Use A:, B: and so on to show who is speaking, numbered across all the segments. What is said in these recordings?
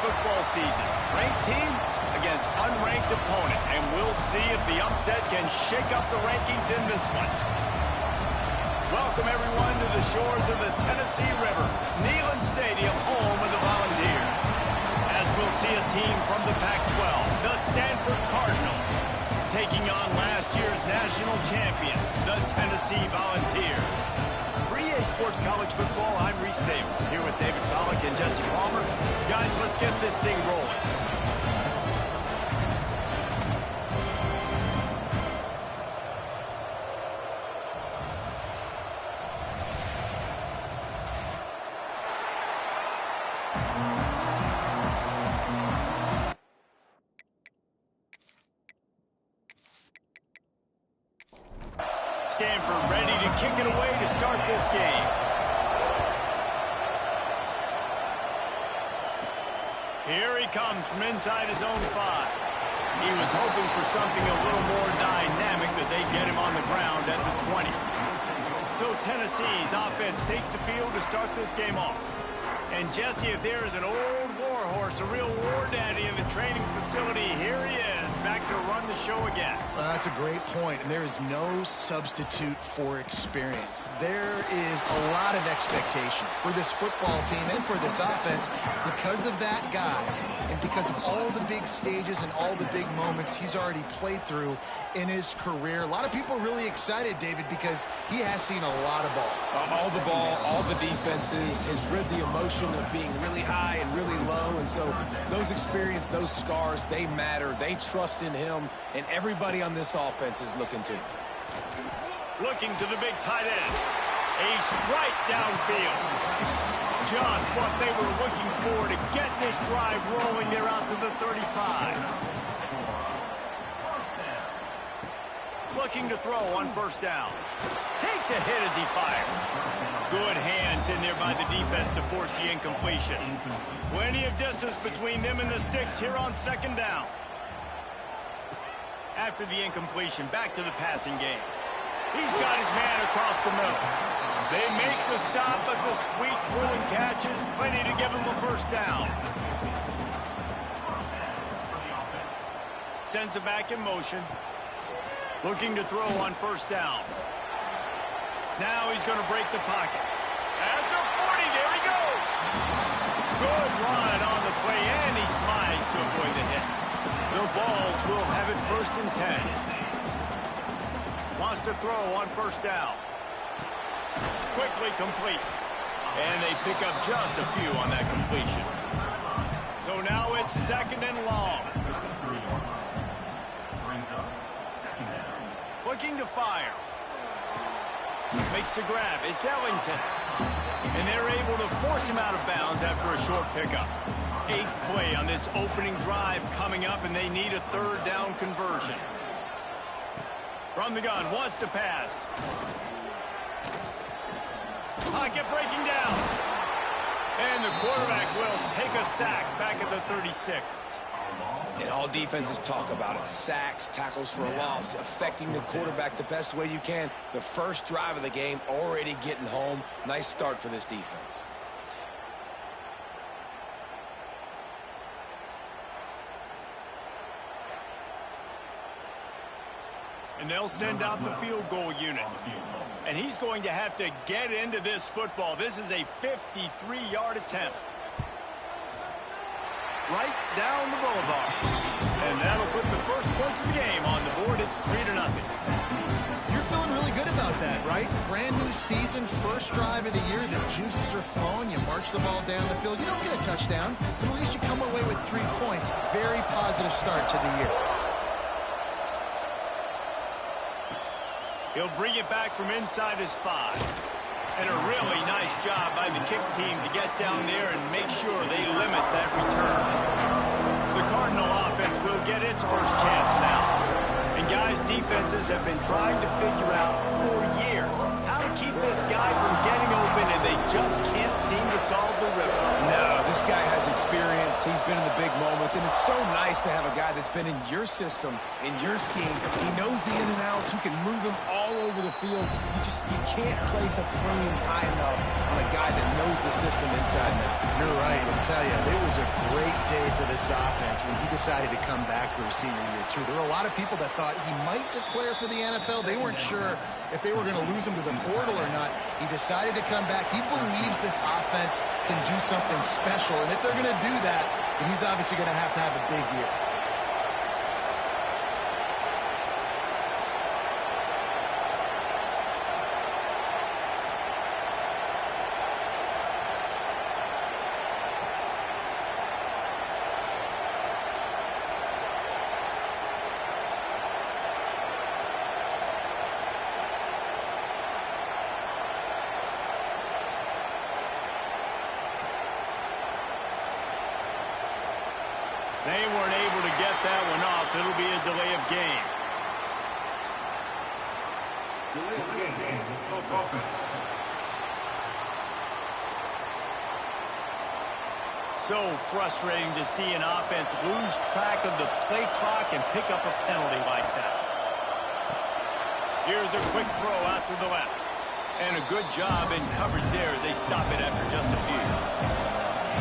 A: football season. Ranked team against unranked opponent, and we'll see if the upset can shake up the rankings in this one. Welcome, everyone, to the shores of the Tennessee River, Neyland Stadium, home of the Volunteers. As we'll see a team from the Pac-12, the Stanford Cardinal, taking on last year's national champion, the Tennessee Volunteers. For EA Sports College Football, I'm Reese Davis, here with David Pollack and Jesse Palmer. Guys, let's get this thing rolling. Stanford ready to kick it away to start this game. Here he comes from inside his own 5. He was hoping for something a little more dynamic, that they'd get him on the ground at the 20. So Tennessee's offense takes the field to start this game off. And Jesse, if there is an old war horse, a real war daddy in the training facility, here he is, back to run the show again.
B: Well, that's a great point, and there is no substitute for experience. There is a lot of expectation for this football team and for this offense because of that guy and because of all the big stages and all the big moments he's already played through in his career. A lot of people are really excited, David, because he has seen a lot of ball.
C: All the ball, all the defenses, has rid the emotion of being really high and really low, and so those experience, those scars, they matter. They trust in him, and everybody on this offense is looking to him.
A: Looking to the big tight end. A strike downfield. Just what they were looking for to get this drive rolling there out to the 35. Looking to throw on first down. Takes a hit as he fires. Good hands in there by the defense to force the incompletion. Plenty of distance between them and the sticks here on second down. After the incompletion, back to the passing game. He's got his man across the middle. They make the stop, but the sweet throwing catch is plenty to give him a first down. Sends it back in motion. Looking to throw on first down. Now he's going to break the pocket. At the 40, there he goes. Good run on the play, and he slides to avoid the hit. The Vols will have it 1st and 10. Wants to throw on first down. Quickly complete. And they pick up just a few on that completion. So now it's 2nd and long. Looking to fire. Makes the grab. It's Ellington. And they're able to force him out of bounds after a short pickup. 8th play on this opening drive coming up, and they need a 3rd down conversion. From the gun, wants to pass. Pocket breaking down. And the quarterback will take a sack back at the 36.
C: And all defenses talk about it. Sacks, tackles for a loss, affecting the quarterback the best way you can. The first drive of the game, already getting home. Nice start for this defense.
A: And they'll send out the field goal unit. And he's going to have to get into this football. This is a 53-yard attempt. Right down the boulevard. And that'll put the first points of the game on the board. It's 3-0.
B: You're feeling really good about that, right? Brand new season, first drive of the year. The juices are flowing. You march the ball down the field. You don't get a touchdown, but at least you come away with 3 points. Very positive start to the year.
A: He'll bring it back from inside his 5. And a really nice job by the kick team to get down there and make sure they limit that return. The Cardinal offense will get its first chance now. And guys, defenses have been trying to figure out for years how to keep this guy from getting open, and they just can't seem to solve the riddle.
C: No, this guy has experience. He's been in the big moments, and it's so nice to have a guy that's been in your system, in your scheme. He knows the in and outs. You can move him all all over the field. You can't place a premium high enough on a guy that knows the system inside and out.
B: You're right. I tell you, it was a great day for this offense when he decided to come back for his senior year, too. There were a lot of people that thought he might declare for the NFL. They weren't sure if they were going to lose him to the portal or not. He decided to come back. He believes this offense can do something special, and if they're going to do that, then he's obviously going to have a big year.
A: They weren't able to get that one off. It'll be a delay of game. So frustrating to see an offense lose track of the play clock and pick up a penalty like that. Here's a quick throw out to the left. And a good job in coverage there as they stop it after just a few.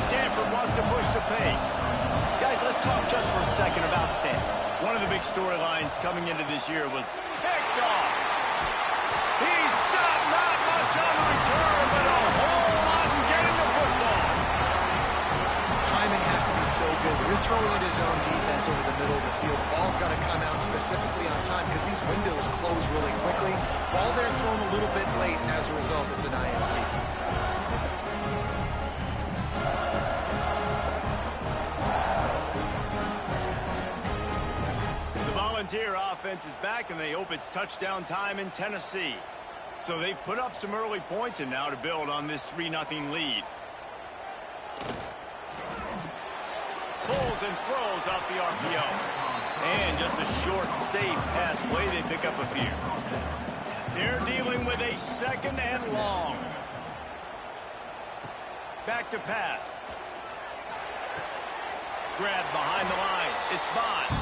A: Stanford wants to push the pace. Guys, let's talk just for a second about Stanford. One of the big storylines coming into this year was picked off. He stopped not much on the return, but a whole lot in getting the football.
B: Timing has to be so good. You're throwing into zone defense over the middle of the field. The ball's got to come out specifically on time because these windows close really quickly. Ball there thrown a little bit late, and as a result, it's an INT.
A: Volunteer offense is back, and they hope it's touchdown time in Tennessee. So they've put up some early points, and now to build on this 3-0 lead. Pulls and throws off the RPO. And just a short, safe pass play, they pick up a few. They're dealing with a second and long. Back to pass. Grab behind the line. It's Bond.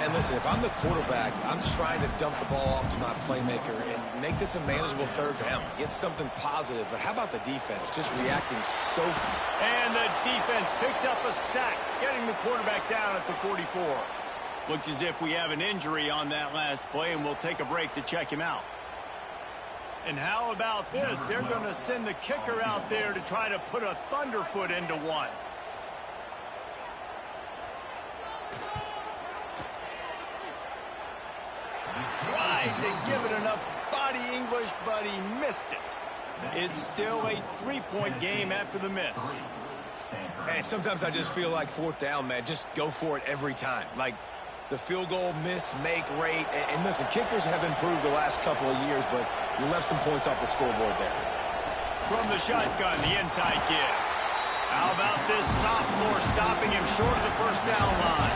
C: And listen, if I'm the quarterback, I'm trying to dump the ball off to my playmaker and make this a manageable third down. Get something positive. But how about the defense? Just reacting so fast.
A: And the defense picks up a sack, getting the quarterback down at the 44. Looks as if we have an injury on that last play, and we'll take a break to check him out. And how about this? They're going to send the kicker out there to try to put a thunderfoot into one. Tried to give it enough body English, but he missed it. It's still a 3-point game after the miss.
C: Hey, sometimes I just feel like fourth down, man. Just go for it every time. Like the field goal miss, make rate. And listen, kickers have improved the last couple of years, but you left some points off the scoreboard there.
A: From the shotgun, the inside give. How about this sophomore stopping him short of the first down line?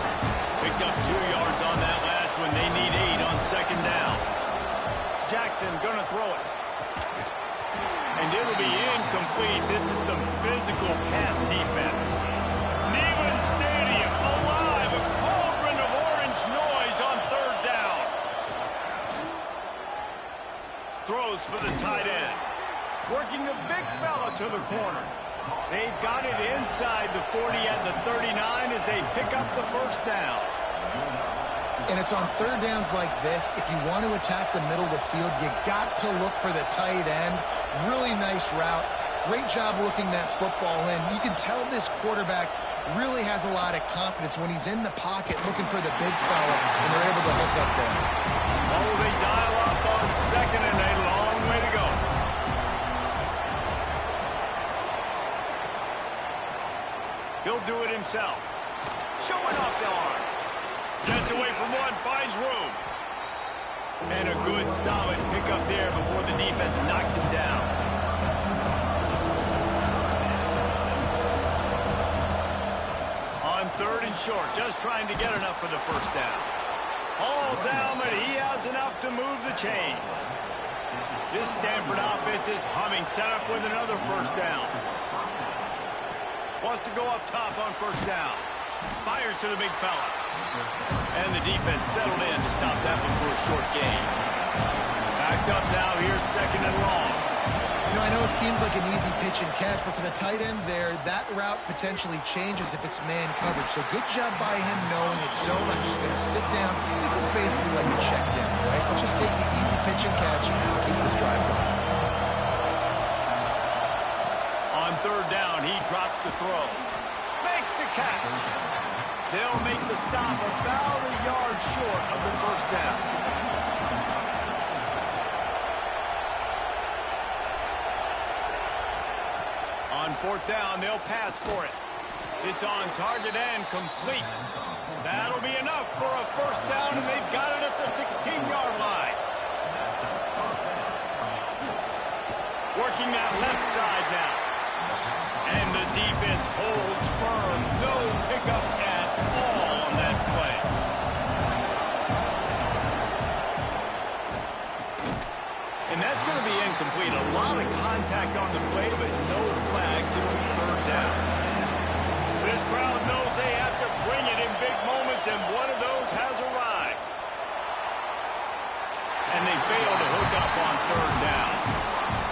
A: Picked up 2 yards on that last when they need 8 on second down. Jackson gonna throw it. And it'll be incomplete. This is some physical pass defense. Neyland Stadium alive. A cauldron of orange noise on third down. Throws for the tight end. Working the big fella to the corner. They've got it inside the 40 and the 39 as they pick up the first down.
B: And it's on third downs like this. If you want to attack the middle of the field, you got to look for the tight end. Really nice route. Great job looking that football in. You can tell this quarterback really has a lot of confidence when he's in the pocket looking for the big fella, and they're able to hook up there.
A: Oh, they dial up on second and a long way to go. He'll do it himself. Showing off the arm. Gets away from one, finds room. And a good, solid pickup there before the defense knocks him down. On third and short, just trying to get enough for the first down. All down, but he has enough to move the chains. This Stanford offense is humming, set up with another first down. Wants to go up top on first down. Fires to the big fella. And the defense settled in to stop that one for a short gain.
B: I know it seems like an easy pitch and catch, but for the tight end there, that route potentially changes if it's man coverage. So good job by him knowing it's zone. I'm just going to sit down. This is basically like a check down, right? Let's just take the easy pitch and catch and keep this drive going.
A: On third down, he drops the throw. Makes the catch. They'll make the stop about a yard short of the first down. On fourth down, they'll pass for it. It's on target and complete. That'll be enough for a first down, and they've got it at the 16-yard line. Working that left side now. And the defense holds firm. No pickup at all on that play. And that's going to be incomplete. A lot of contact on the play, but no flags. It'll be third down. This crowd knows they have to bring it in big moments, and one of those has arrived. And they fail to hook up on third down.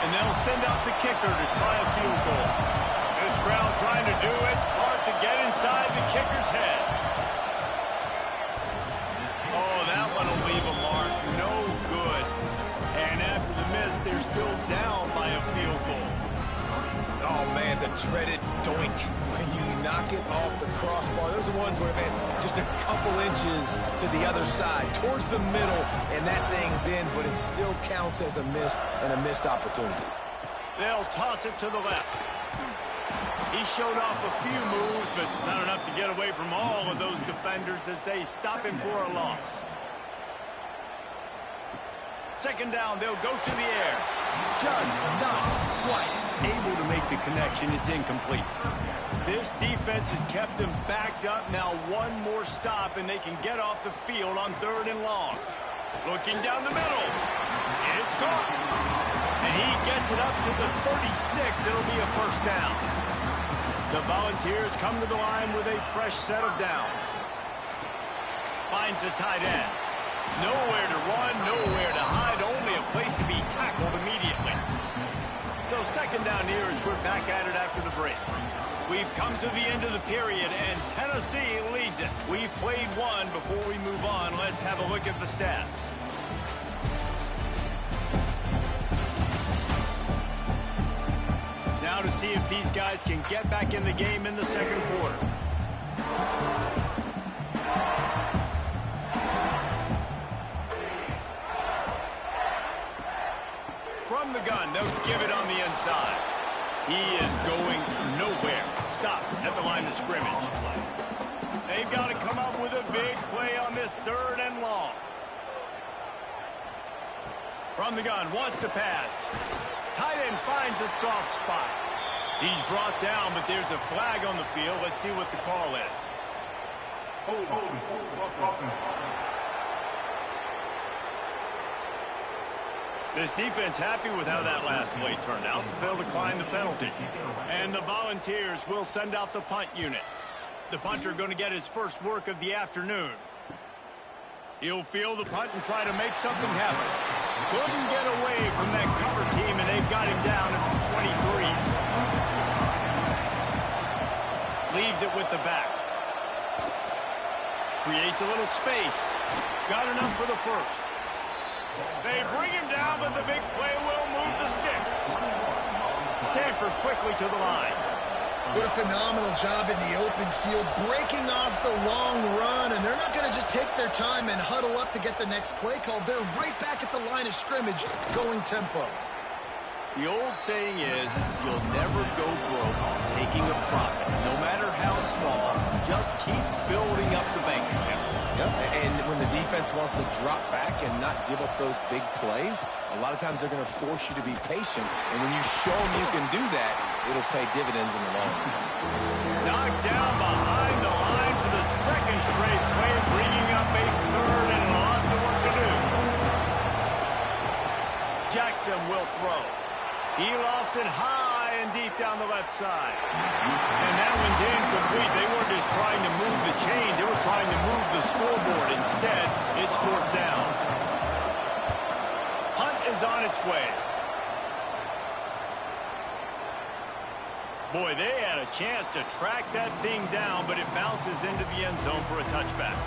A: And they'll send out the kicker to try a field goal. This crowd trying to do its part to get inside the kicker's head. Oh, that one will leave a mark. No good. And after the miss, they're still down by a field goal.
C: Oh, man, the dreaded doink when you knock it off the crossbar. Those are ones where, man, just a couple inches to the other side, towards the middle, and that thing's in, but it still counts as a missed opportunity.
A: They'll toss it to the left. He showed off a few moves, but not enough to get away from all of those defenders as they stop him for a loss. Second down, they'll go to the air. Just not quite able to make the connection. It's incomplete. This defense has kept them backed up. Now one more stop, and they can get off the field on third and long. Looking down the middle. It's caught. And he gets it up to the 36. It'll be a first down. The Volunteers come to the line with a fresh set of downs. Finds the tight end. Nowhere to run, nowhere to hide, only a place to be tackled immediately. So second down here as we're back at it after the break. We've come to the end of the period, and Tennessee leads it. We've played one. Before we move on, let's have a look at the stats. Now to see if these guys can get back in the game in the second quarter. From the gun, they'll give it on the inside. He is going nowhere. Stop at the line of scrimmage. They've got to come up with a big play on this third and long. From the gun, wants to pass. Tight end finds a soft spot. He's brought down, but there's a flag on the field. Let's see what the call is. This defense happy with how that last play turned out, so they'll decline the penalty. And the Volunteers will send out the punt unit. The punter going to get his first work of the afternoon. He'll field the punt and try to make something happen. Couldn't get away from that cover team, and they've got him down at the 23. Leaves it with the back. Creates a little space. Got enough for the first. They bring him down, but the big play will move the sticks. Stanford quickly to the line.
B: What a phenomenal job in the open field, breaking off the long run, and they're not going to just take their time and huddle up to get the next play called. They're right back at the line of scrimmage, going tempo.
A: The old saying is, you'll never go broke taking a profit. No matter how small, just keep building up the bank account.
C: Yep, and when the defense wants to drop back and not give up those big plays, a lot of times they're going to force you to be patient. And when you show them you can do that, it'll pay dividends in the long run.
A: Knocked down behind the line for the second straight play, bringing up a third and lots of work to do. Jackson will throw. He lofts it high and deep down the left side. And that one's incomplete. They weren't just trying to move the chains. They were trying to move the scoreboard. Instead, it's fourth down. Punt is on its way. Boy, they had a chance to track that thing down, but it bounces into the end zone for a touchback.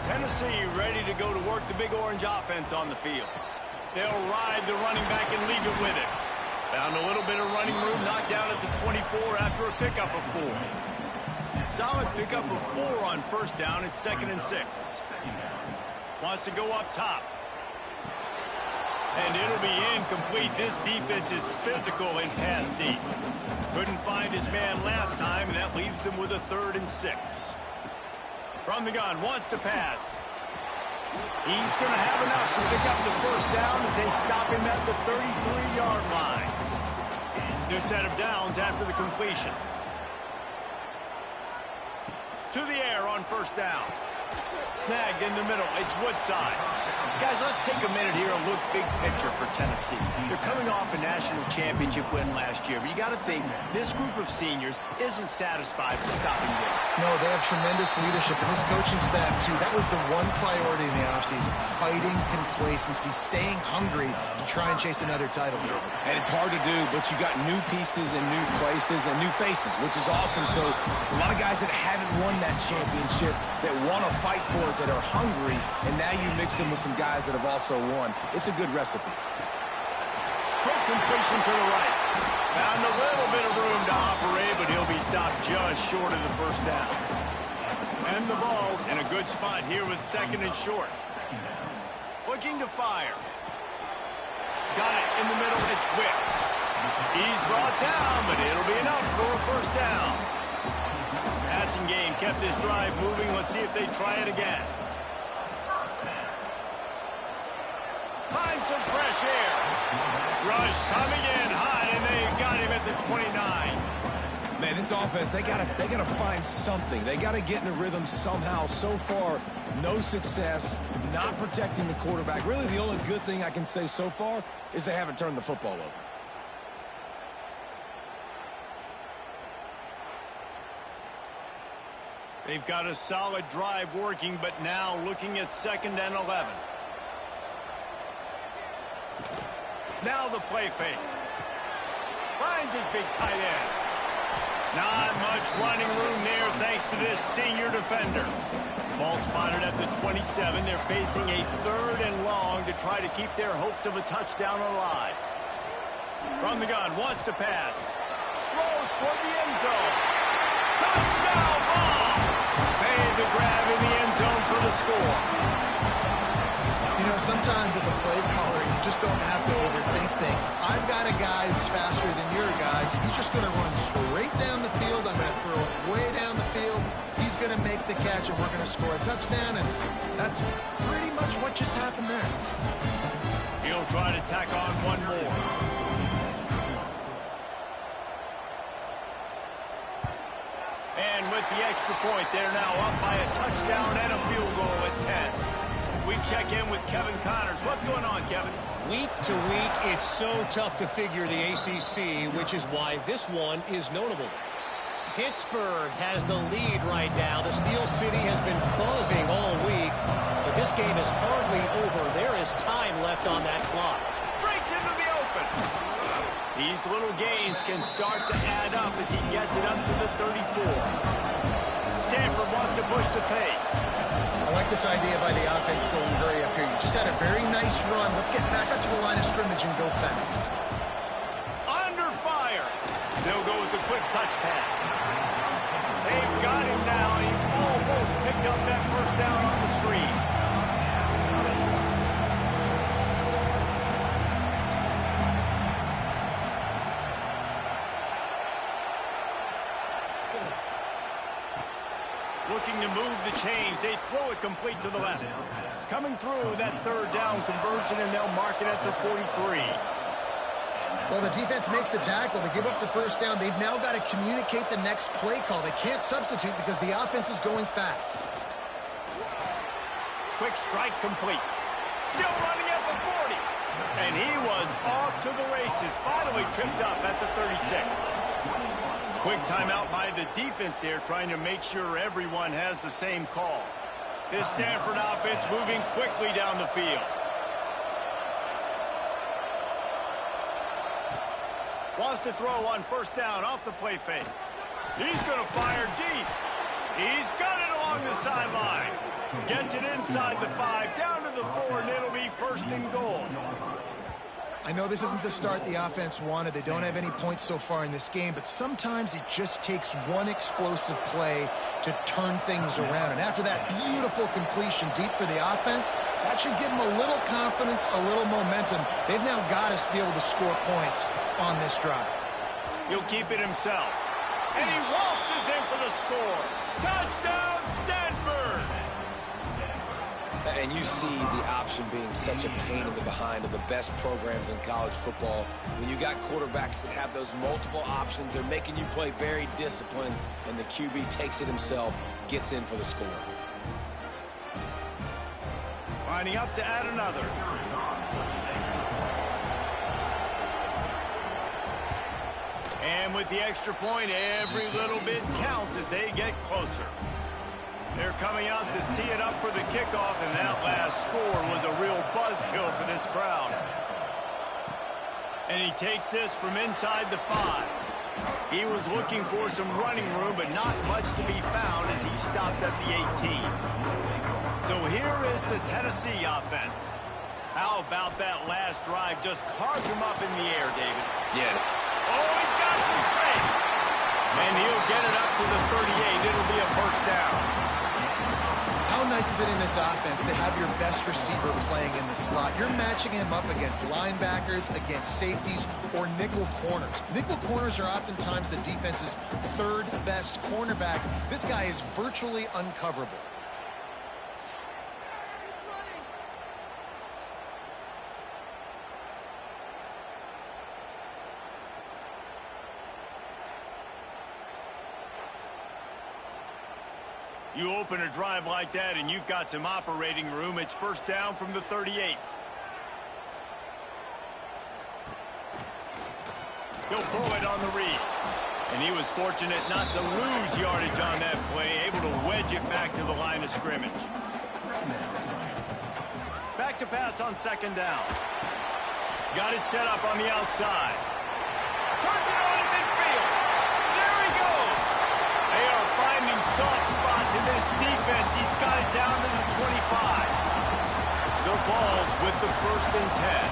A: Tennessee ready to go to work the Big Orange offense on the field. They'll ride the running back and leave it with it. Found a little bit of running room, knocked down at the 24 after a pickup of 4. Solid pickup of 4 on first down. It's 2nd and 6. Wants to go up top. And it'll be incomplete. This defense is physical and pass deep. Couldn't find his man last time, and that leaves him with a 3rd and 6. From the gun, wants to pass. He's going to have enough to pick up the first down as they stop him at the 33-yard line. New set of downs after the completion. To the air on first down. Snagged in the middle. It's Woodside. Guys, let's take a minute here and look big picture for Tennessee. They're coming off a national championship win last year, but you got to think this group of seniors isn't satisfied with stopping there.
B: No, they have tremendous leadership, and this coaching staff, too. That was the one priority in the offseason, fighting complacency, staying hungry to try and chase another title.
C: And it's hard to do, but you got new pieces and new places and new faces, which is awesome. So it's a lot of guys that haven't won that championship that want to fight for it, that are hungry, and now you mix them with some guys that have also won. It's a good recipe.
A: Quick completion to the right. Found a little bit of room to operate, but he'll be stopped just short of the first down. And the ball's in a good spot here with 2nd and short. Looking to fire. Got it in the middle. It's Wicks. He's brought down, but it'll be enough for a first down. Passing game kept this drive moving. Let's see if they try it again. Find some fresh air. Rush coming in hot, and they got him at the 29.
C: Man, this offense, they gotta find something. They gotta get in a rhythm somehow. So far, no success, not protecting the quarterback. Really, the only good thing I can say so far is they haven't turned the football over.
A: They've got a solid drive working, but now looking at 2nd and 11. Now the play fake. Finds his big tight end. Not much running room there thanks to this senior defender. Ball spotted at the 27. They're facing a 3rd and long to try to keep their hopes of a touchdown alive. From the gun, wants to pass. Throws toward the end zone. Touchdown ball! Made the grab in the end zone for the score.
B: You know, sometimes as a play caller, you just don't have to overthink things. I've got a guy who's faster than your guys. He's just going to run straight down the field. I'm going to throw it way down the field. He's going to make the catch, and we're going to score a touchdown, and that's pretty much what just happened there.
A: He'll try to tack on one more. And with the extra point, they're now up by a touchdown and a field goal at 10. We check in with Kevin Connors. What's going on, Kevin?
D: Week to week, it's so tough to figure the ACC, which is why this one is notable. Pittsburgh has the lead right now. The Steel City has been buzzing all week, but this game is hardly over. There is time left on that clock.
A: Breaks into the open. These little gains can start to add up as he gets it up to the 34. Stanford wants to push the pace.
B: I like this idea by the offense going hurry up here. You just had a very nice run. Let's get back up to the line of scrimmage and go fast.
A: Under fire. They'll go with the quick touch pass. They've got him now. He almost picked up that first down on the screen. Looking to move the chains. They throw it complete to the left. Coming through that 3rd down conversion, and they'll mark it at the 43.
B: Well, the defense makes the tackle. They give up the first down. They've now got to communicate the next play call. They can't substitute because the offense is going fast. Quick strike complete. Still running at the 40. And he was off to the races. Finally tripped up at the 36. Quick timeout by the defense there, trying to make sure everyone has the same call. This Stanford offense moving quickly down the field.
A: Wants to throw on first down off the play fake. He's going to fire deep. He's got it along the sideline. Gets it inside the 5, down to the 4, and it'll be first and goal.
B: I know this isn't the start the offense wanted. They don't have any points so far in this game, but sometimes it just takes one explosive play to turn things around. And after that beautiful completion deep for the offense, that should give them a little confidence, a little momentum. They've now got to be able to score points on this drive.
A: He'll keep it himself. And he waltzes in for the score. Touchdown, Stanford!
C: And you see the option being such a pain in the behind of the best programs in college football. When you got quarterbacks that have those multiple options, they're making you play very disciplined, and the QB takes it himself, gets in for the score.
A: Lining up to add another. And with the extra point, every little bit counts as they get closer. They're coming out to tee it up for the kickoff, and that last score was a real buzzkill for this crowd. And he takes this from inside the 5. He was looking for some running room, but not much to be found as he stopped at the 18. So here is the Tennessee offense. How about that last drive? Just carved him up in the air, David.
C: Yeah.
A: Oh, he's got some space. And he'll get it up to the 38. It'll be a first down.
B: How nice is it in this offense to have your best receiver playing in the slot? You're matching him up against linebackers, against safeties, or nickel corners. Nickel corners are oftentimes the defense's third best cornerback. This guy is virtually uncoverable.
A: You open a drive like that and you've got some operating room. It's first down from the 38. He'll pull it on the read. And he was fortunate not to lose yardage on that play, able to wedge it back to the line of scrimmage. Back to pass on second down. Got it set up on the outside. Turns it on in midfield. There he goes. They are finding soft spots in this defense. He's got it down to the 25. The Vols with the 1st and 10.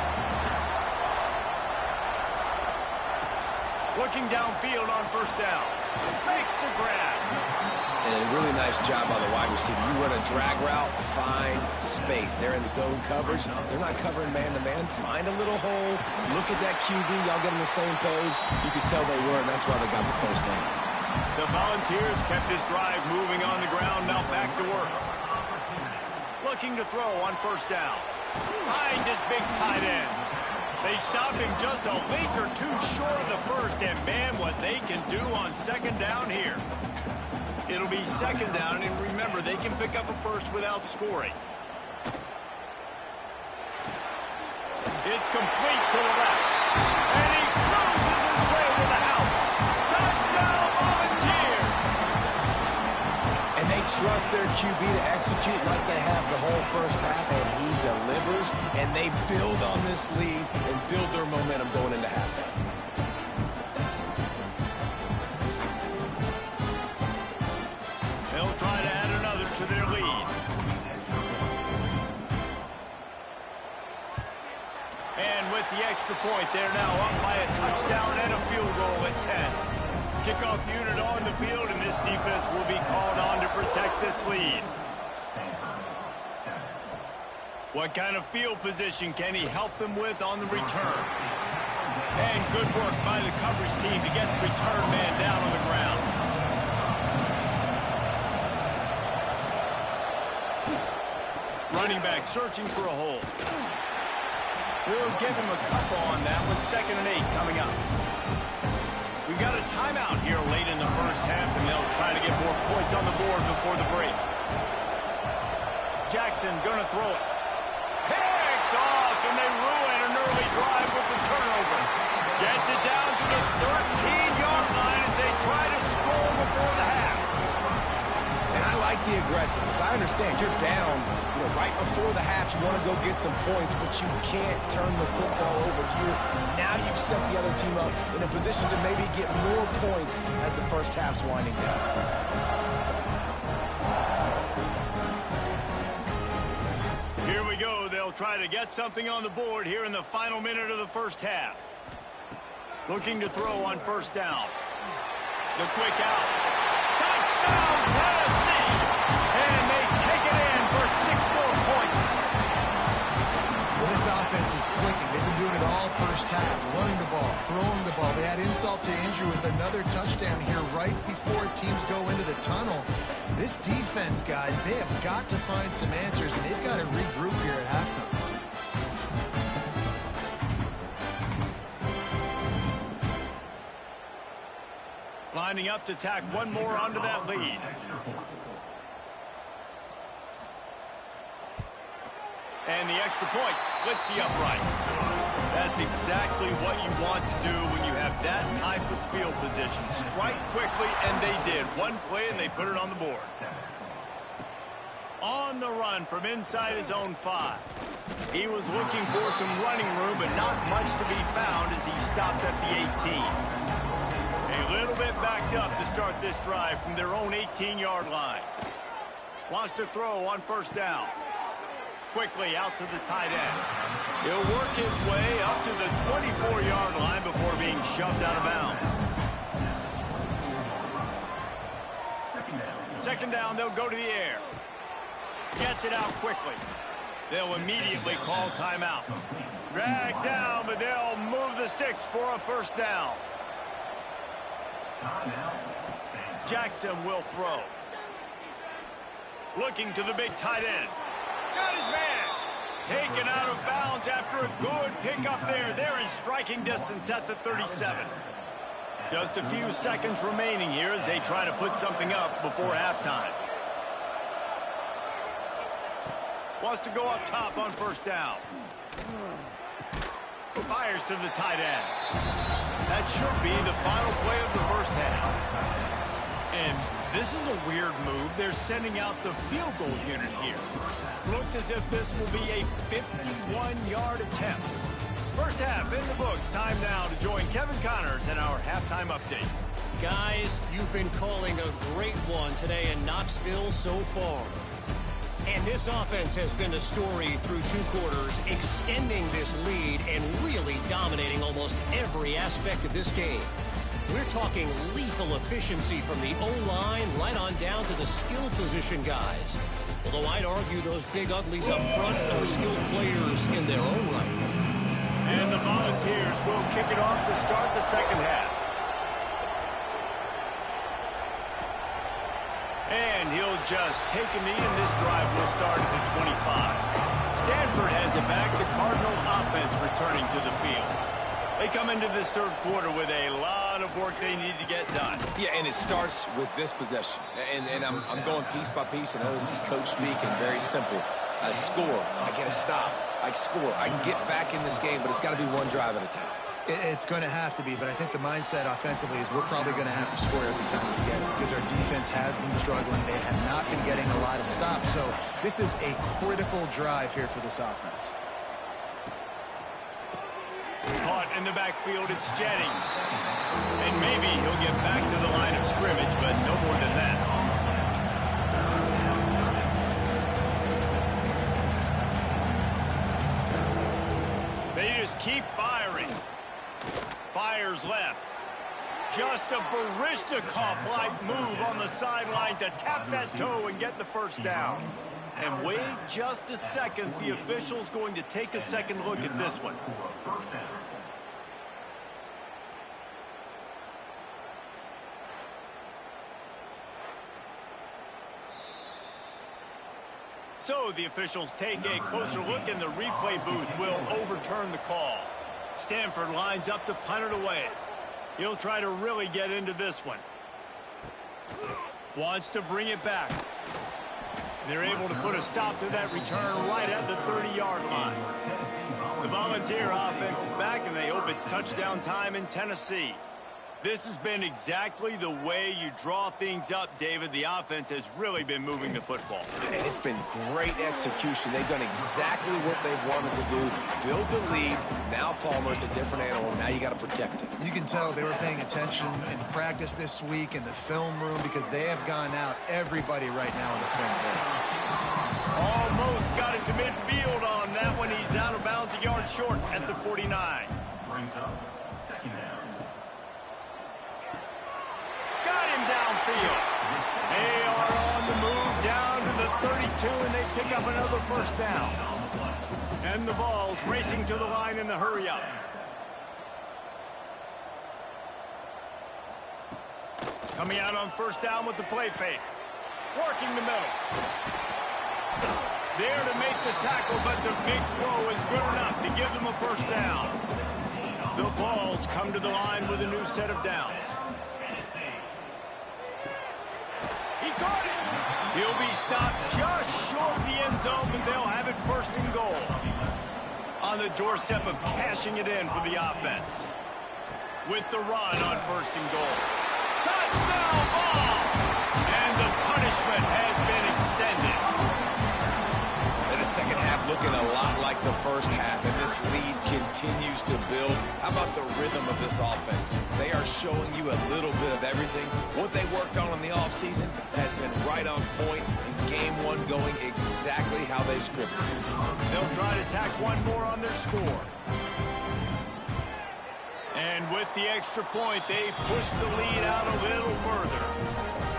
A: Looking downfield on first down. Makes the grab.
C: And a really nice job by the wide receiver. You run a drag route, find space. They're in zone coverage. They're not covering man-to-man. Find a little hole. Look at that QB. Y'all get on the same page. You could tell they were, and that's why they got the first down.
A: The Volunteers kept this drive moving on the ground. Now back to work. Looking to throw on first down. Finds his big tight end. They stop him just a link or two short of the first, and man, what they can do on second down here. It'll be second down, and remember, they can pick up a first without scoring. It's complete to the left, and he cruises his way to the house. Touchdown, Volunteers!
C: And they trust their QB to execute like they have the whole first half, and he delivers, and they build on this lead and build their momentum going into halftime.
A: They'll try to add another to their lead. And with the extra point, they're now up by a touchdown and a field goal at 10. Kickoff unit on the field, and this defense will be called on to protect this lead. What kind of field position can he help them with on the return? And good work by the coverage team to get the return man down on the ground. Running back searching for a hole. We'll give him a couple on that one. 2nd and 8 coming up. We've got a timeout here late in the first half, and they'll try to get more points on the board before the break. Jackson gonna throw it. Picked off, and they ruin an early drive with the turnover. Gets it down to the 13-yard line as they try to score before the half.
C: And I like the aggressiveness. I understand you're down, right before the half. You want to go get some points, but you can't turn the football over here. Now you've set the other team up in a position to maybe get more points as the first half's winding down.
A: Here we go. They'll try to get something on the board here in the final minute of the first half. Looking to throw on first down. The quick out. Touchdown, Tennessee! And they take it in for 6 more points.
B: Well, this offense is clicking. They've been doing it all first half. Running the ball, throwing the ball. They had insult to injury with another touchdown here right before teams go into the tunnel. This defense, guys, they have got to find some answers, and they've got to regroup here at halftime.
A: Lining up to tack one more onto that lead. And the extra point splits the uprights. That's exactly what you want to do when you have that type of field position. Strike quickly, and they did. One play, and they put it on the board. On the run from inside his own 5. He was looking for some running room, but not much to be found as he stopped at the 18. A little bit backed up to start this drive from their own 18-yard line. Wants to throw on first down. Quickly out to the tight end. He'll work his way up to the 24-yard line before being shoved out of bounds. Second down, they'll go to the air. Gets it out quickly. They'll immediately call timeout. Drag down, but they'll move the sticks for a first down. Jackson will throw. Looking to the big tight end. Got his man. Taken out of bounds after a good pickup there. They're in striking distance at the 37. Just a few seconds remaining here as they try to put something up before halftime. Wants to go up top on first down. Fires to the tight end. That should be the final play of the first half. And this is a weird move. They're sending out the field goal unit here. Looks as if this will be a 51-yard attempt. First half in the books. Time now to join Kevin Connors in our halftime update.
D: Guys, you've been calling a great one today in Knoxville so far. And this offense has been the story through 2 quarters, extending this lead and really dominating almost every aspect of this game. We're talking lethal efficiency from the O-line right on down to the skill position guys. Although I'd argue those big uglies up front are skilled players in their own right.
A: And the Volunteers will kick it off to start the second half. And he'll just take a knee, and this drive will start at the 25. Stanford has it back. The Cardinal offense returning to the field. They come into this third quarter with a lot of work they need to get done.
C: Yeah, and it starts with this possession. And I'm going piece by piece. I know this is coach speak and very simple. I score. I get a stop. I score. I can get back in this game, but it's got to be one drive at a time.
B: It's going to have to be, but I think the mindset offensively is we're probably going to have to score every time we get it because our defense has been struggling. They have not been getting a lot of stops, so this is a critical drive here for this offense.
A: Caught in the backfield, it's Jennings. And maybe he'll get back to the line of scrimmage, but no more than that. They just keep firing. Fires left. Just a Baryshnikov-like move on the sideline to tap that toe and get the first down. And wait just a second. The official's going to take a second look at this one. So the officials take a closer look, and the replay booth will overturn the call. Stanford lines up to punt it away. He'll try to really get into this one. Wants to bring it back. They're able to put a stop to that return right at the 30-yard line. The Volunteer offense is back, and they hope it's touchdown time in Tennessee. This has been exactly the way you draw things up, David. The offense has really been moving the football.
C: And it's been great execution. They've done exactly what they've wanted to do. Build the lead. Now Palmer's a different animal. Now you got to protect it.
B: You can tell they were paying attention in practice this week in the film room because they have gone out everybody right now on the same page.
A: Almost got it to midfield on that one. He's out of bounds, a yard short at the 49.
E: Brings up second down.
A: Got him downfield. They are on the move down to the 32, and they pick up another first down. And the ball's racing to the line in the hurry up. Coming out on first down with the play fake. Working the middle. There to make the tackle, but the big throw is good enough to give them a first down. The Vols come to the line with a new set of downs. He caught it. He'll be stopped just short of the end zone, but they'll have it first and goal. On the doorstep of cashing it in for the offense. With the run on first and goal. Touchdown ball! And the punishment has been extended.
C: And the second half looking a lot like the first half, and this lead continues to build. How about the rhythm of this offense? They are showing you a little bit of everything. What they worked on in the offseason has been right on point, and game one going exactly how they scripted.
A: They'll try to tack one more on their score. And with the extra point, they push the lead out a little further.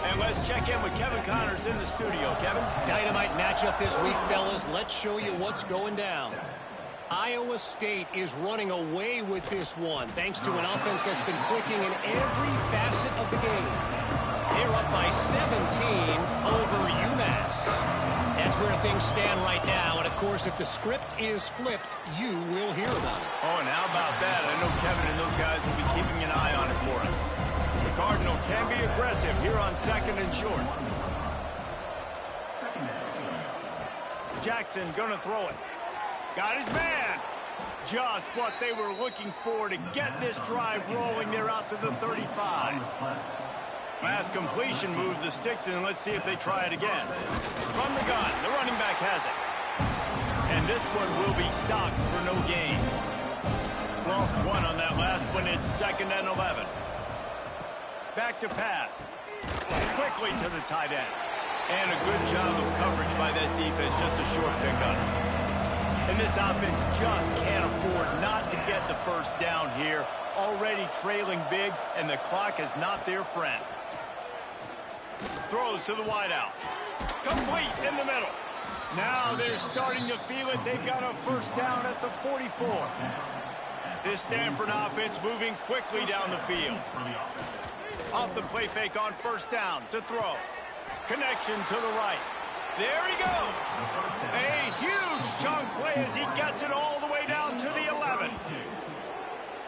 A: And let's check in with Kevin Connors in the studio. Kevin?
D: Dynamite matchup this week, fellas. Let's show you what's going down. Iowa State is running away with this one, thanks to an offense that's been clicking in every facet of the game. They're up by 17 over UMass. That's where things stand right now. And, of course, if the script is flipped, you will hear about it.
A: Oh, and how about that? I know Kevin and those guys will be keeping an eye on it for us. The Cardinal can be aggressive here on second and short. Jackson gonna throw it. Got his man. Just what they were looking for to get this drive rolling. They're out to the 35. Last completion moves the sticks in. Let's see if they try it again. From the gun, the running back has it. And this one will be stopped for no gain. Lost one on that last one. It's second and 11. Back to pass. Quickly to the tight end. And a good job of coverage by that defense. Just a short pickup. And this offense just can't afford not to get the first down here. Already trailing big, and the clock is not their friend. Throws to the wideout. Complete in the middle. Now they're starting to feel it. They've got a first down at the 44. This Stanford offense moving quickly down the field. Off the play fake on first down to throw. Connection to the right. There he goes. A huge chunk play as he gets it all the way down to the 11.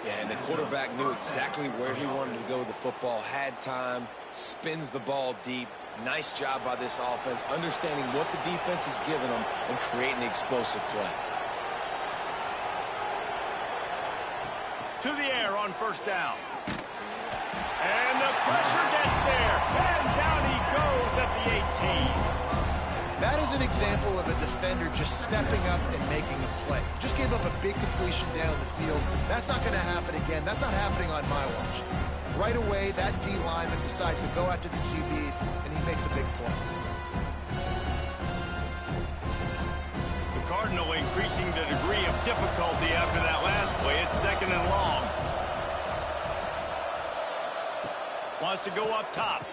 C: Yeah, and the quarterback knew exactly where he wanted to go with the football, had time, spins the ball deep. Nice job by this offense, understanding what the defense is giving them and creating explosive play.
A: To the air on first down. And the pressure gets there. And down he goes at the 18.
B: That is an example of a defender just stepping up and making a play. Just gave up a big completion down the field. That's not going to happen again. That's not happening on my watch. Right away, that D lineman decides to go after the QB, and he makes a big play.
A: The Cardinal increasing the degree of difficulty after that last play. It's second and long. Wants to go up top.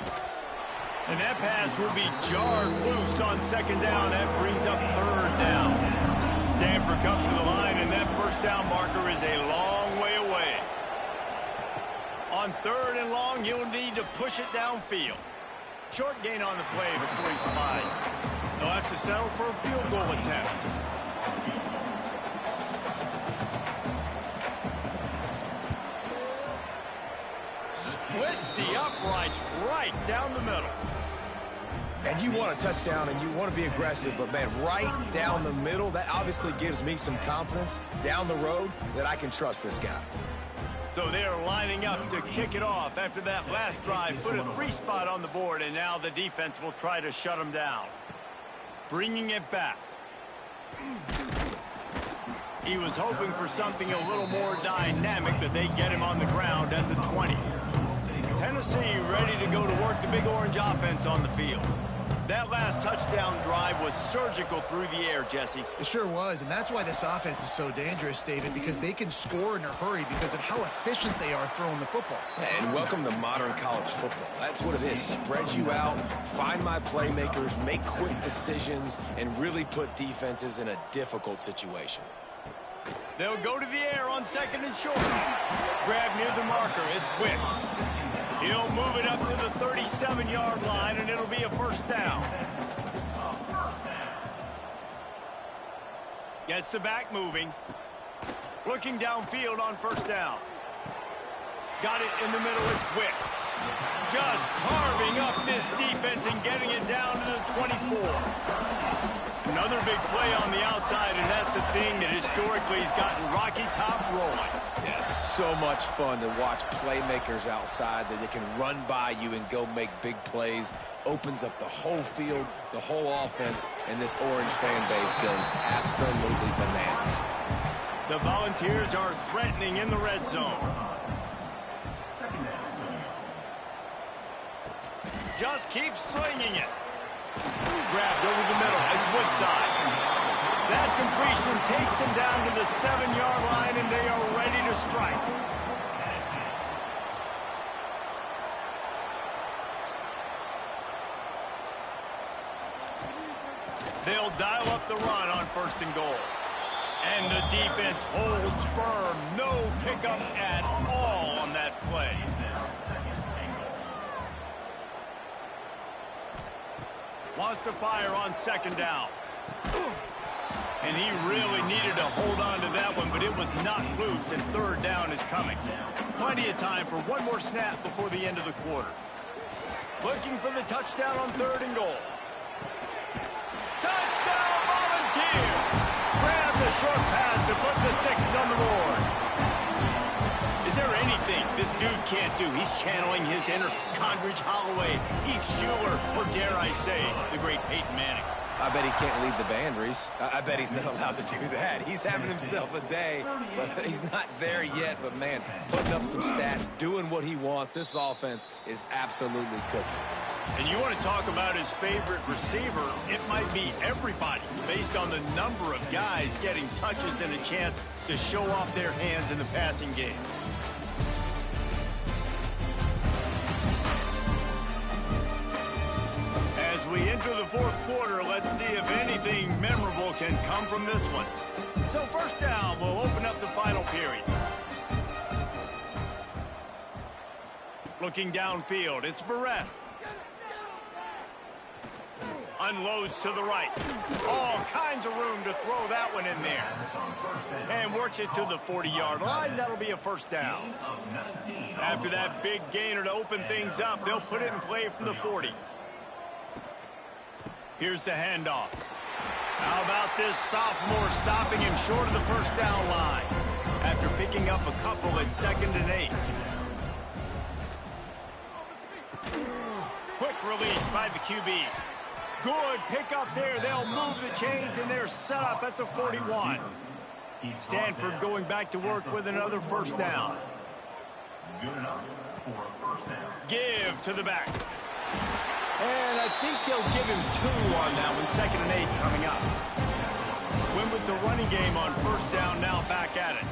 A: And that pass will be jarred loose on second down. That brings up third down. Stanford comes to the line, and that first down marker is a long way away. On third and long, he'll need to push it downfield. Short gain on the play before he slides. They'll have to settle for a field goal attempt. Splits the uprights right down the middle.
C: And you want a touchdown and you want to be aggressive, but man, right down the middle, that obviously gives me some confidence down the road that I can trust this guy.
A: So they're lining up to kick it off after that last drive. Put a 3-spot on the board, and now the defense will try to shut them down. Bringing it back. He was hoping for something a little more dynamic, but they get him on the ground at the 20. Tennessee ready to go to work the Big Orange offense on the field. That last touchdown drive was surgical through the air, Jesse.
B: It sure was, and that's why this offense is so dangerous, David, because they can score in a hurry because of how efficient they are throwing the football.
C: And welcome to modern college football. That's what it is. Spread you out, find my playmakers, make quick decisions, and really put defenses in a difficult situation.
A: They'll go to the air on 2nd and short. Grab near the marker. It's Wicks. He'll move it up to the 37-yard line, and it'll be a first down. Gets the back moving. Looking downfield on first down. Got it in the middle. It's Wicks. Just carving up this defense and getting it down to the 24. Another big play on the outside, and that's the thing that historically has gotten Rocky Top rolling.
C: Yeah, so much fun to watch playmakers outside that they can run by you and go make big plays. Opens up the whole field, the whole offense, and this Orange fan base goes absolutely bananas.
A: The Volunteers are threatening in the red zone. Just keep swinging it. Grabbed over the middle. It's Woodside. That completion takes them down to the 7-yard line, and they are ready to strike. They'll dial up the run on 1st and goal. And the defense holds firm. No pickup at all on that play. Wants to fire on 2nd down. And he really needed to hold on to that one, but it was not loose, and 3rd down is coming. Plenty of time for one more snap before the end of the quarter. Looking for the touchdown on 3rd and goal. Touchdown, Volunteer! Grab the short pass to put the 6 on the board. Is there anything this dude can't do? He's channeling his inner Condridge Holloway, Heath Schuler, or dare I say, the great Peyton Manning.
C: I bet he can't lead the band, Reese. I bet he's not allowed to do that. He's having himself a day, but he's not there yet. But, man, putting up some stats, doing what he wants. This offense is absolutely cooking.
A: And you want to talk about his favorite receiver, it might be everybody, based on the number of guys getting touches and a chance to show off their hands in the passing game. As we enter the 4th quarter, let's see if anything memorable can come from this one. So 1st down will open up the final period. Looking downfield, it's Barres. Unloads to the right. All kinds of room to throw that one in there. And works it to the 40-yard line. That'll be a 1st down. After that big gainer to open things up, they'll put it in play from the 40. Here's the handoff. How about this sophomore stopping him short of the 1st down line after picking up a couple at 2nd and 8. Quick release by the QB. Good pickup there. They'll move the chains, and they're set up at the 41. Stanford going back to work with another 1st down.
E: Good enough for a 1st down.
A: Give to the back. And I think they'll give him 2 on that one. 2nd and 8 coming up. Win with the running game on 1st down, now back at it.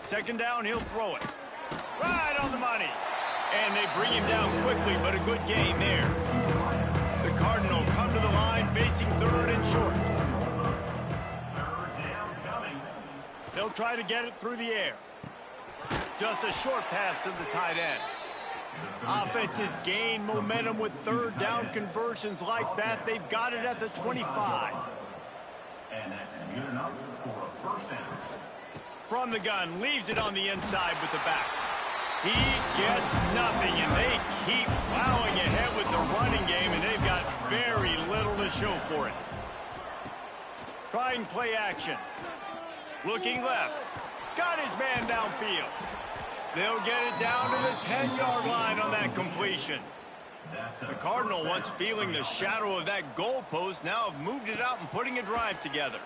A: 2nd down, he'll throw it. Right on the money. And they bring him down quickly, but a good gain there. The Cardinal come to the line, facing 3rd and short.
E: 3rd down coming.
A: They'll try to get it through the air. Just a short pass to the tight end. Offenses gain momentum with 3rd down conversions like that. They've got it at the 25.
E: And that's good enough for a 1st down.
A: From the gun, leaves it on the inside with the back. He gets nothing, and they keep plowing ahead with the running game, and they've got very little to show for it. Trying play action. Looking left. Got his man downfield. They'll get it down to the 10-yard line on that completion. The Cardinal, once feeling the shadow of that goalpost, now have moved it out and putting a drive together.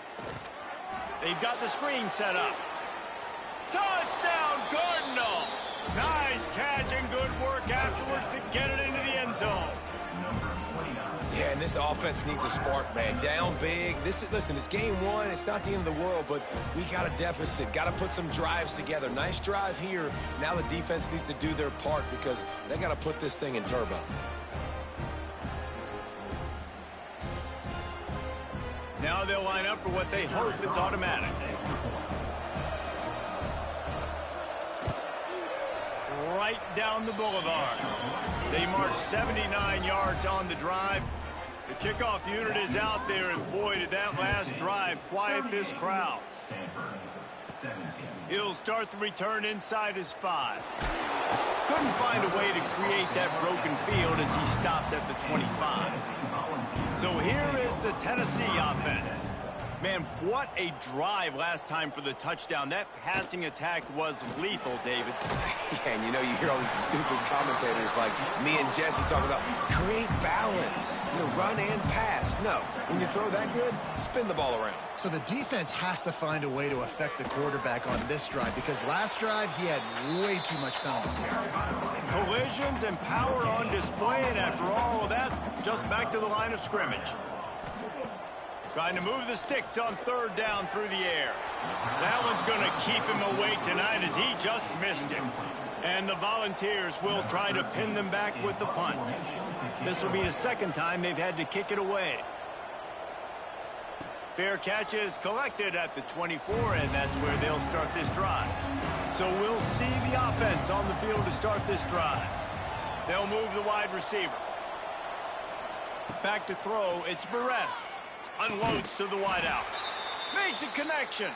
A: They've got the screen set up. Touchdown, Cardinal! Nice catch and good work afterwards to get it into the end zone.
C: Yeah, and this offense needs a spark, man. Down big. Listen, it's game one. It's not the end of the world, but we got a deficit. Got to put some drives together. Nice drive here. Now the defense needs to do their part because they got to put this thing in turbo.
A: Now they'll line up for what they hope is automatic. Right down the boulevard. They march 79 yards on the drive. The kickoff unit is out there, and boy, did that last drive quiet this crowd. He'll start the return inside his 5. Couldn't find a way to create that broken field as he stopped at the 25. So here is the Tennessee offense. Man, what a drive last time for the touchdown. That passing attack was lethal, David.
C: Yeah, and you know, you hear all these stupid commentators like me and Jesse talking about create balance, run and pass. No, when you throw that good, spin the ball around.
B: So the defense has to find a way to affect the quarterback on this drive because last drive he had way too much time to throw.
A: Collisions and power on display, and after all of that, just back to the line of scrimmage. Trying to move the sticks on third down through the air. That one's going to keep him awake tonight as he just missed him. And the Volunteers will try to pin them back with the punt. This will be the second time they've had to kick it away. Fair catch is collected at the 24, and that's where they'll start this drive. So we'll see the offense on the field to start this drive. They'll move the wide receiver. Back to throw, it's Perez. Unloads to the wideout. Makes a connection.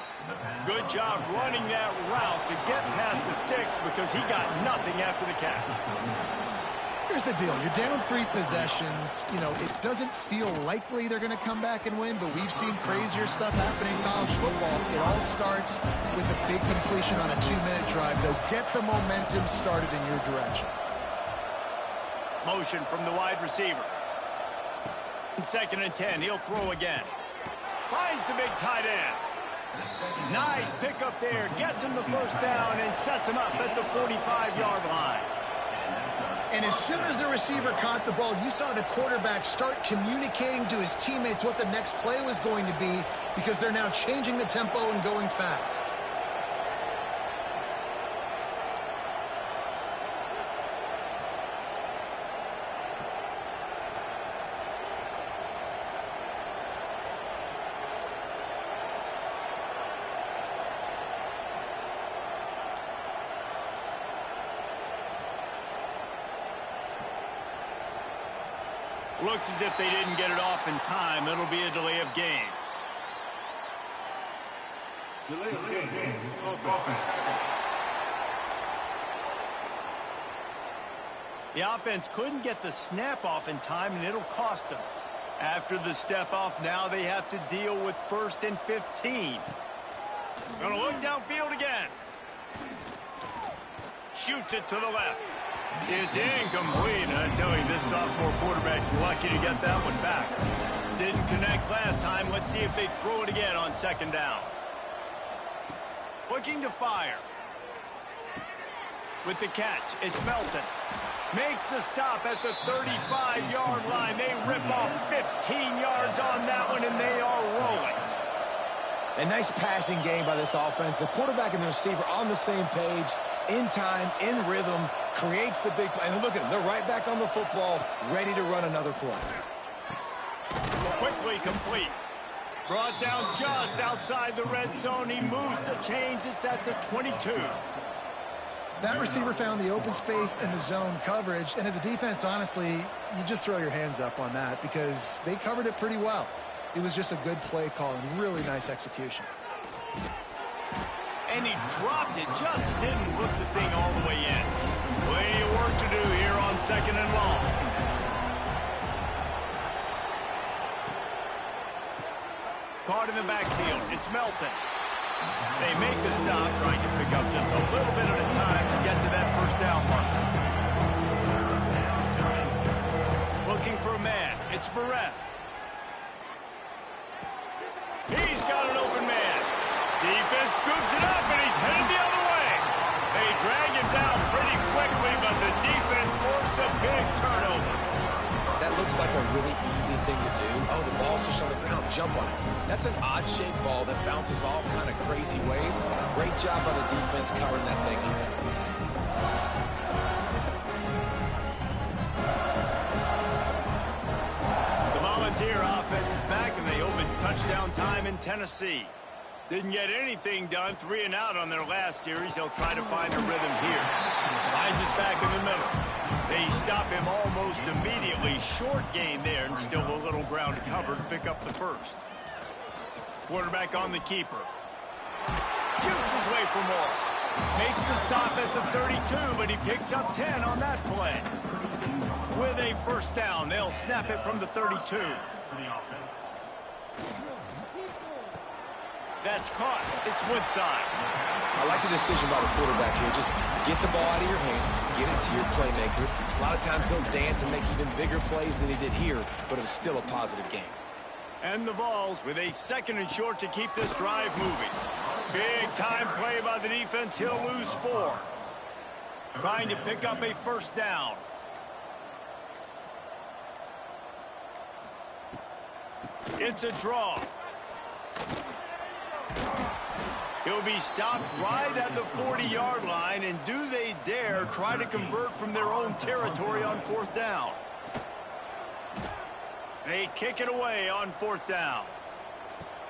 A: Good job running that route to get past the sticks because he got nothing after the catch.
B: Here's the deal. You're down 3 possessions. It doesn't feel likely they're going to come back and win, but we've seen crazier stuff happen in college football. It all starts with a big completion on a 2-minute drive. They'll get the momentum started in your direction.
A: Motion from the wide receiver. 2nd and 10, he'll throw again. Finds the big tight end. Nice pickup there, gets him the first down and sets him up at the 45-yard line.
B: And as soon as the receiver caught the ball, you saw the quarterback start communicating to his teammates what the next play was going to be because they're now changing the tempo and going fast.
A: Looks as if they didn't get it off in time. It'll be a delay of game.
E: Delay of game.
A: The offense couldn't get the snap off in time, and it'll cost them. After the step off, now they have to deal with 1st and 15. Gonna look downfield again. Shoots it to the left. It's incomplete. I tell you, this sophomore quarterback's lucky to get that one back. Didn't connect last time. Let's see if they throw it again on 2nd down. Looking to fire. With the catch, it's Melton. Makes the stop at the 35-yard line. They rip off 15 yards on that one, and they are rolling.
C: A nice passing game by this offense. The quarterback and the receiver on the same page, in time, in rhythm, creates the big play. And look at them. They're right back on the football, ready to run another play.
A: Quickly complete. Brought down just outside the red zone. He moves the chains. It's at the 22.
B: That receiver found the open space and the zone coverage. And as a defense, honestly, you just throw your hands up on that because they covered it pretty well. It was just a good play call and really nice execution.
A: And he dropped it, just didn't hook the thing all the way in. Plenty of work to do here on 2nd and long. Caught in the backfield, it's Melton. They make the stop, trying to pick up just a little bit at a time to get to that first down marker. Looking for a man. It's Barres. He's got an open man. Defense scoops it up, and he's headed the other way. They drag him down pretty quickly, but the defense forced a big turnover.
C: That looks like a really easy thing to do. Oh, the ball's just on the ground. Jump on it. That's an odd-shaped ball that bounces all kind of crazy ways. Great job by the defense covering that thing up.
A: The Volunteer offense is back, and they open touchdown time in Tennessee. Didn't get anything done, 3 and out on their last series. They'll try to find a rhythm here. Hines is back in the middle. They stop him almost immediately. Short gain there, and still a little ground to cover to pick up the first. Quarterback on the keeper. Jukes his way for more. Makes the stop at the 32, but he picks up 10 on that play. With a first down, they'll snap it from the 32. That's caught. It's Woodside.
C: I like the decision by the quarterback here. Just get the ball out of your hands, get it to your playmaker. A lot of times he'll dance and make even bigger plays than he did here, but it was still a positive game.
A: And the Vols with a 2nd and short to keep this drive moving. Big time play by the defense. He'll lose 4. Trying to pick up a first down. It's a draw. He'll be stopped right at the 40-yard line, and do they dare try to convert from their own territory on 4th down? They kick it away on 4th down.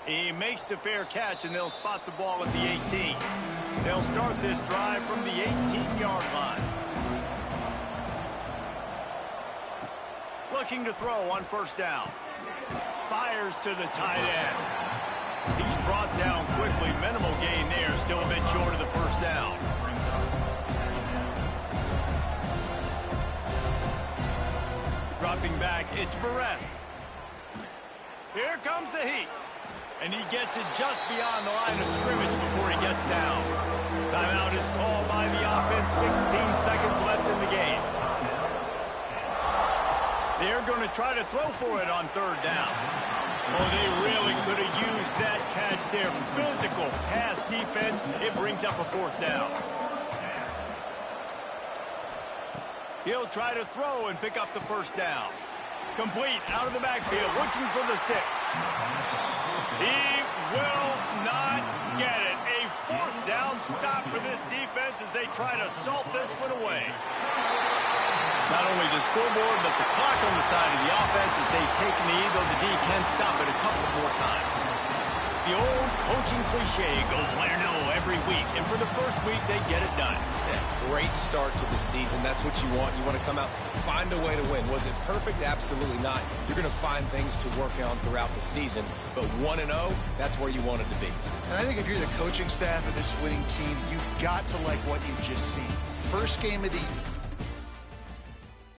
A: He makes the fair catch, and they'll spot the ball at the 18. They'll start this drive from the 18-yard line. Looking to throw on 1st down. Fires to the tight end. He's brought down quickly. Minimal gain there. Still a bit short of the first down. Dropping back, it's Barres. Here comes the heat. And he gets it just beyond the line of scrimmage before he gets down. Timeout is called by the offense. 16 seconds left in the game. They're going to try to throw for it on 3rd down. Oh, they really could have used that catch there. Physical pass defense. It brings up a 4th down. He'll try to throw and pick up the first down. Complete out of the backfield, looking for the sticks. He will not get it. A 4th down stop for this defense as they try to salt this one away. Not only the scoreboard, but the clock on the side of the offense as they take a knee, though the D can stop it a couple more times. The old coaching cliche, go play or no every week, and for the first week, they get it done.
C: Yeah, great start to the season. That's what you want. You want to come out, find a way to win. Was it perfect? Absolutely not. You're going to find things to work on throughout the season, but 1-0, that's where you want it to be.
B: And I think if you're the coaching staff of this winning team, you've got to like what you've just seen. First game of the